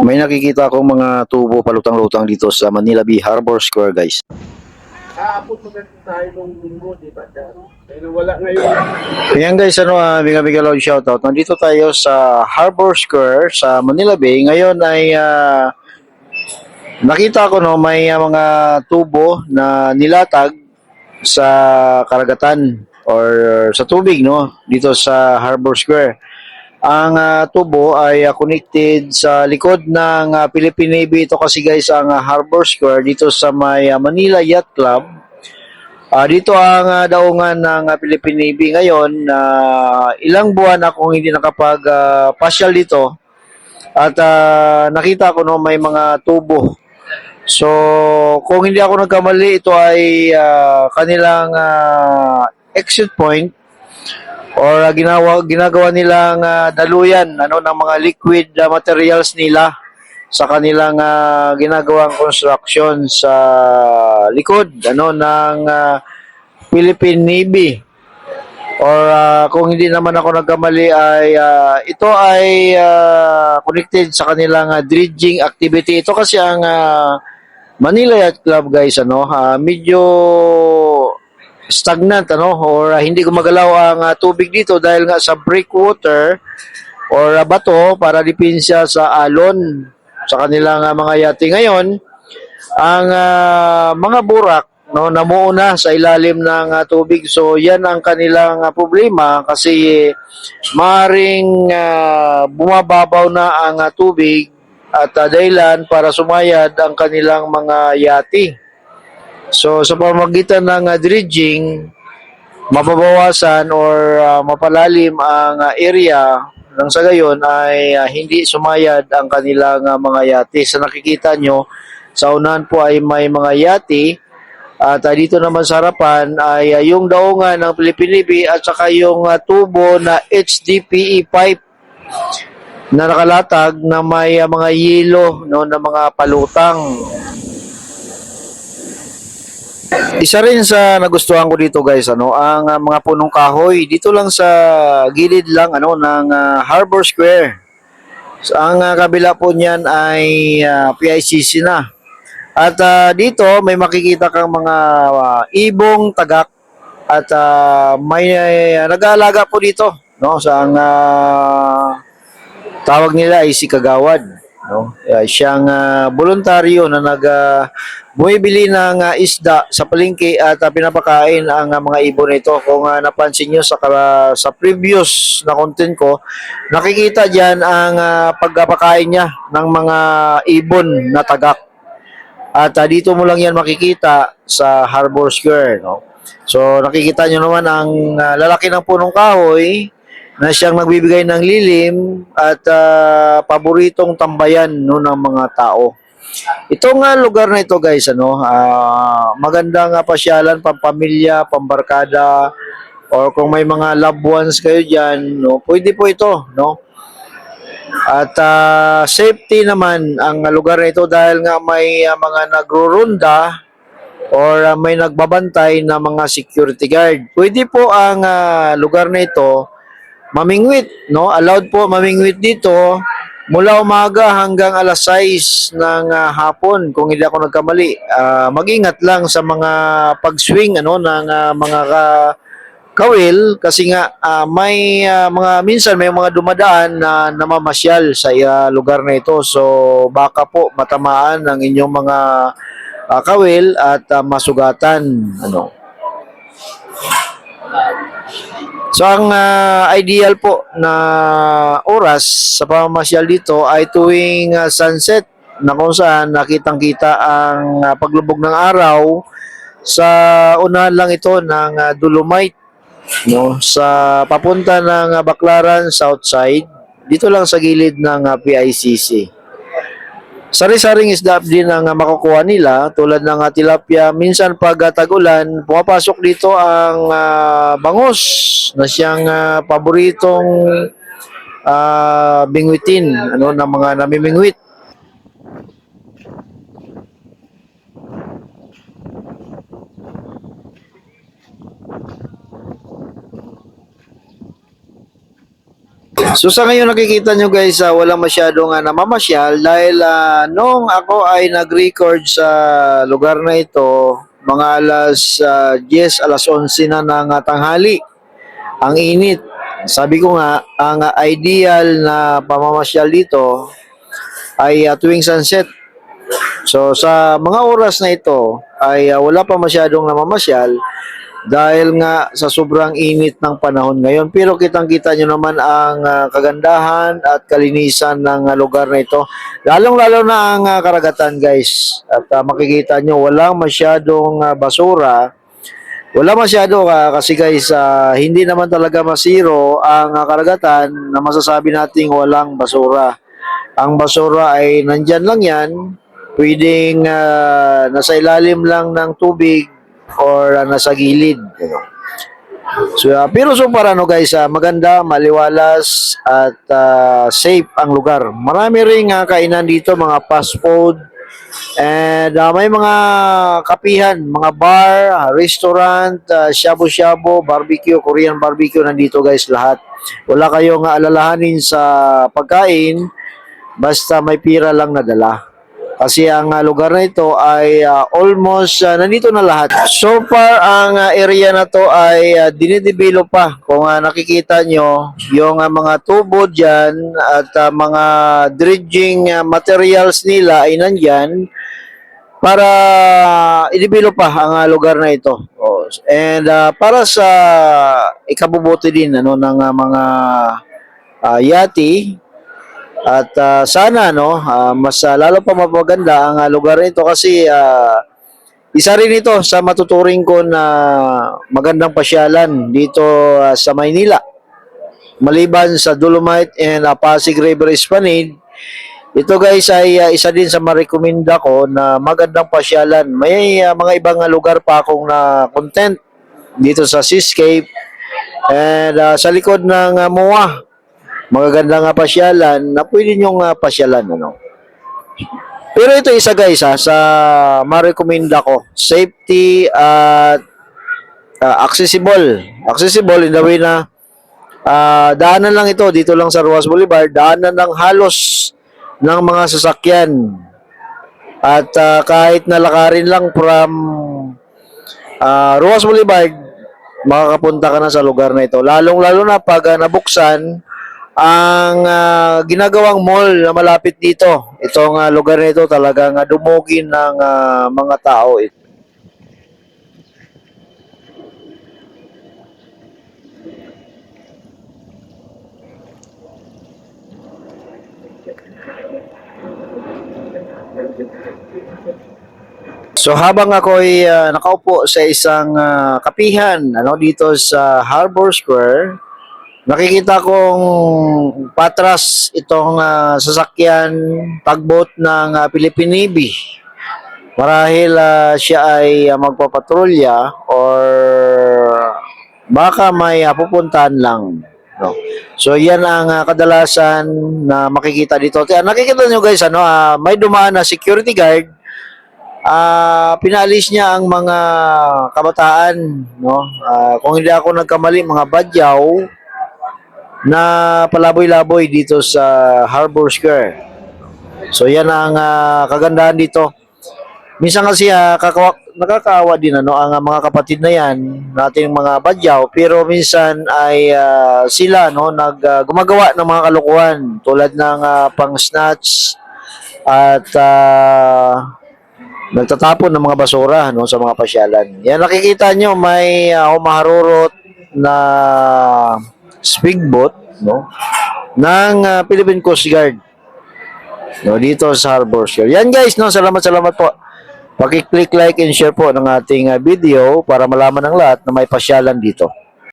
May nakikita akong mga tubo palutang-lutang dito sa Manila Bay Harbor Square, guys. Aabot mo na tayo nung linggo, di ba? Pero wala ngayon. Ayan guys, bigla lang shoutout. Nandito tayo sa Harbor Square sa Manila Bay. Ngayon ay nakita ko may mga tubo na nilatag sa karagatan or sa tubig dito sa Harbor Square. Ang tubo ay connected sa likod ng Philippine Navy. Ito kasi guys ang Harbor Square dito sa may Manila Yacht Club. Dito ang daungan ng Philippine Navy ngayon. Ilang buwan akong hindi nakapag-pasyal dito at nakita ko may mga tubo. So kung hindi ako nagkamali, ito ay kanilang exit point or ginagawa nilang daluyan ng mga liquid materials nila sa kanilang ginagawang construction sa likod ng Philippine Navy. Or kung hindi naman ako nagkamali ay ito ay connected sa kanilang dredging activity. Ito kasi ang Manila Yacht Club guys, medyo stagnant or hindi gumagalaw ang tubig dito dahil nga sa breakwater or bato para depensa sa alon sa kanilang mga yate. Ngayon ang mga burak namuuna sa ilalim ng tubig, so yan ang kanilang problema kasi maring bumababaw na ang tubig at dahilan para sumayad ang kanilang mga yate. So sa pamamagitan ng dredging, mababawasan or mapalalim ang area nang sa gayon ay hindi sumayad ang kanilang mga yate. Sa nakikita nyo, sa unahan po ay may mga yate at dito naman sa harapan ay yung daungan ng Philippine Navy at saka yung tubo na HDPE pipe na nakalatag na may mga yelo na mga palutang. Isa rin sa nagustuhan ko dito guys, ang mga punong kahoy dito lang sa gilid lang ng Harbor Square. So, ang kabila po niyan ay PICC na. At dito may makikita kang mga ibong tagak at may nag-aalaga po dito sa ang tawag nila ay si Kagawad. Siyang voluntaryo na bumibili ng isda sa palengke at pinapakain ang mga ibon nito. Kung napansin nyo sa previous na content ko, nakikita dyan ang pagpapakain niya ng mga ibon na tagak. At dito mo lang yan makikita sa Harbor Square. So nakikita nyo naman ang lalaki ng punong kahoy na siyang nagbibigay ng lilim at paboritong tambayan ng mga tao. Itong lugar na ito guys, magandang pasyalan, pampamilya, pambarkada, or kung may mga loved ones kayo dyan, pwede po ito. At safety naman ang lugar na ito dahil nga may mga nagrurunda or may nagbabantay na mga security guard. Pwede po ang lugar na ito mamingwit, allowed po mamingwit dito mula umaga hanggang alas 6 ng hapon kung hindi ako nagkamali. Mag-ingat lang sa mga pag-swing ng mga kawil kasi nga may mga minsan may mga dumadaan na namamasyal sa lugar na ito, so baka po matamaan ang inyong mga kawil at masugatan So ang ideal po na oras sa pamamasyal dito ay tuwing sunset na kung saan nakitang-kita ang paglubog ng araw sa unahan lang ito ng Dolomite sa papunta ng Baclaran Southside, dito lang sa gilid ng PICC. Sari-saring isda din ang makukuha nila tulad ng tilapia. Minsan pag tag-ulan, pumapasok dito ang bangus na siyang paboritong bingwitin ng mga namimingwit. So sa ngayon nakikita nyo guys, walang masyadong namamasyal dahil nung ako ay nag-record sa lugar na ito, mga alas 10, alas 11 na ng tanghali. Ang init. Sabi ko nga, ang ideal na pamamasyal dito ay tuwing sunset. So sa mga oras na ito ay wala pa masyadong namamasyal dahil nga sa sobrang init ng panahon ngayon. Pero kitang-kita nyo naman ang kagandahan at kalinisan ng lugar na ito. Lalong-lalo na ang karagatan guys. At makikita nyo walang masyadong basura. Wala masyado kasi guys, hindi naman talaga masiro ang karagatan na masasabi nating walang basura. Ang basura ay nandyan lang yan, pwedeng nasa ilalim lang ng tubig or nasa gilid. So, pero so far guys, maganda, maliwalas at safe ang lugar. Marami ring kainan dito, mga fast food. And may mga kapihan, mga bar, restaurant, shabu-shabu, barbecue, Korean barbecue, nandito guys lahat. Wala kayong alalahanin sa pagkain, basta may pira lang nadala. Kasi ang lugar na ito ay almost nandito na lahat. So far, ang area na to ay dinidevelop pa. Kung nakikita nyo, yung mga tubo dyan at mga dredging materials nila ay nandyan para i-develop pa ang lugar na ito. Oh, and para sa ikabubuti din ng mga yati. At sana mas lalo pa mapaganda ang lugar nito kasi isa rin ito sa matuturing ko na magandang pasyalan dito sa Maynila. Maliban sa Dolomite and Pasig River Esplanade, ito guys ay isa din sa marekomenda ko na magandang pasyalan. May mga ibang lugar pa akong na content dito sa Seascape and sa likod ng MOA. Magaganda nga pasyalan na pwede nyong pasyalan. Pero ito isa guys sa marekomenda ko. Safety at accessible. Accessible in the way na daanan lang ito. Dito lang sa Ruas Boulevard. Daanan lang halos ng mga sasakyan. At kahit nalakarin lang from Ruas Boulevard, makakapunta ka na sa lugar na ito. Lalong-lalo na pag nabuksan ang ginagawang mall na malapit dito. Itong lugar na ito talagang dumugin ng mga tao. So habang ako'y nakaupo sa isang kapihan dito sa Harbor Square, nakikita kong patras itong sasakyan tugboat ng Philippine Navy. Marahil siya ay magpapatrolya or baka may pupuntahan lang. No? So yan ang kadalasan na makikita dito. Nakikita nyo guys, may dumaan na security guard. Pinalis niya ang mga kabataan. No? Kung hindi ako nagkamali, mga badyaw na palaboy-laboy dito sa Harbor Square. So yan ang kagandahan dito. Minsan kasi nakakaawa din ang mga kapatid na yan, nating mga badyaw, pero minsan ay sila gumagawa ng mga kalokohan tulad ng pang-snatch at nagtatapon ng mga basura sa mga pasyalan. Yan nakikita nyo may humaharurot na speedboat ng Philippine Coast Guard dito sa Harbor Square. Yan guys, salamat po. Paki-click like and share po ng ating video para malaman ng lahat na may pasyalan dito.